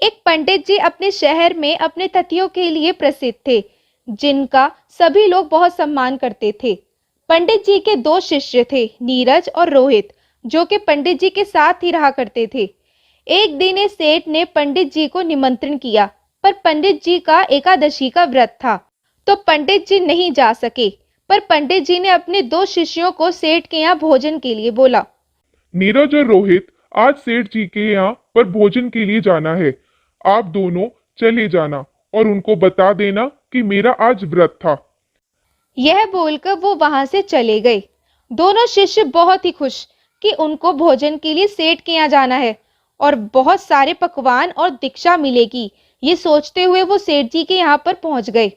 एक पंडित जी अपने शहर में अपने तथ्यों के लिए प्रसिद्ध थे, जिनका सभी लोग बहुत सम्मान करते थे। पंडित जी के दो शिष्य थे, नीरज और रोहित, जो कि पंडित जी के साथ ही रहा करते थे। एक दिन इस सेठ ने पंडित जी को निमंत्रण किया, पर पंडित जी का एकादशी का व्रत था, तो पंडित जी नहीं जा सके। पर पंडित जी ने अपने दो शिष्यों को सेठ के यहाँ भोजन के लिए बोला। नीरज और रोहित, आज सेठ जी के यहाँ पर भोजन के लिए जाना है। आप दोनों चले जाना और उनको बता देना कि मेरा आज व्रत था। यह बोलकर वो वहां से चले गए। दोनों शिष्य बहुत ही खुश कि उनको भोजन के लिए सेठ के यहाँ जाना है और बहुत सारे पकवान और दीक्षा मिलेगी। ये सोचते हुए वो सेठ जी के यहाँ पर पहुंच गए,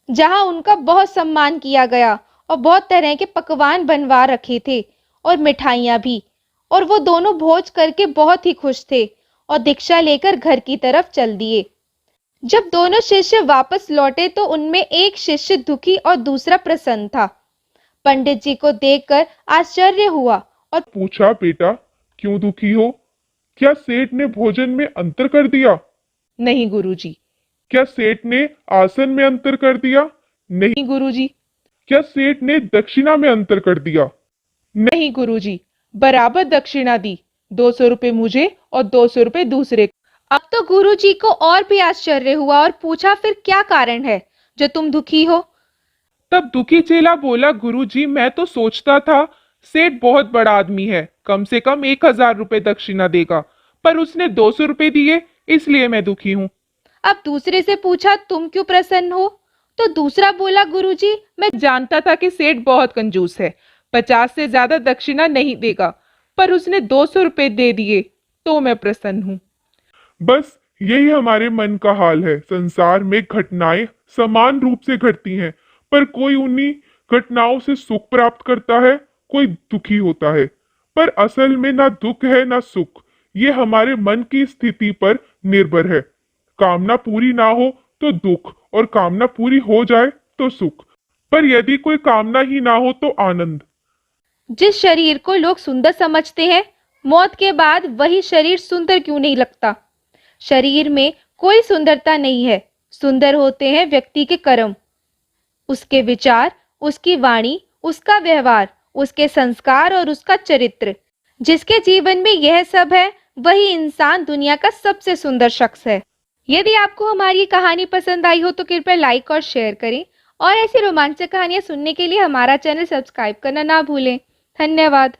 जहां उनका बहुत सम्मान किया गया और बहुत तरह के पकवान बनवा रखे थे और मिठाइयां भी। और वो दोनों भोज करके बहुत ही खुश थे और दीक्षा लेकर घर की तरफ चल दिए। जब दोनों शिष्य वापस लौटे तो उनमें एक शिष्य दुखी और दूसरा प्रसन्न था। पंडित जी को देखकर आश्चर्य हुआ और पूछा, बेटा क्यों दुखी हो? क्या सेठ ने भोजन में अंतर कर दिया? नहीं गुरुजी। क्या सेठ ने आसन में अंतर कर दिया? नहीं। गुरुजी। क्या सेठ ने दक्षिणा में अंतर कर दिया? नहीं गुरुजी, बराबर दक्षिणा दी। 200 रुपए मुझे और 200 रुपए दूसरे। अब तो गुरुजी को और भी आश्चर्य हुआ और पूछा, फिर क्या कारण है जो तुम दुखी हो? तब दुखी चेला बोला, गुरुजी मैं तो सोचता था सेठ बहुत बड़ा आदमी है, कम से कम 1000 रुपए दक्षिणा देगा, पर उसने 200 रुपए दिए, इसलिए मैं दुखी हूँ। अब दूसरे से पूछा, तुम क्यों प्रसन्न हो? तो दूसरा बोला, गुरुजी मैं जानता था कि सेठ बहुत कंजूस है, 50 से ज्यादा दक्षिणा नहीं देगा, पर उसने 200 रुपए दे दिए तो मैं प्रसन्न हूँ। बस यही हमारे मन का हाल है। संसार में घटनाएं समान रूप से घटती हैं, पर कोई उन्हीं घटनाओं से सुख प्राप्त करता है, कोई दुखी होता है। पर असल में ना दुख है ना सुख, ये हमारे मन की स्थिति पर निर्भर है। कामना पूरी ना हो तो दुख, और कामना पूरी हो जाए तो सुख। पर यदि कोई कामना ही ना हो तो आनंद। जिस शरीर को लोग सुंदर समझते हैं, मौत के बाद वही शरीर सुंदर क्यों नहीं लगता? शरीर में कोई सुंदरता नहीं है, सुंदर होते हैं व्यक्ति के कर्म, उसके विचार, उसकी वाणी, उसका व्यवहार, उसके संस्कार और उसका चरित्र। जिसके जीवन में यह सब है, वही इंसान दुनिया का सबसे सुंदर शख्स है। यदि आपको हमारी ये कहानी पसंद आई हो तो कृपया लाइक और शेयर करें, और ऐसी रोमांचक कहानियां सुनने के लिए हमारा चैनल सब्सक्राइब करना ना भूलें। धन्यवाद।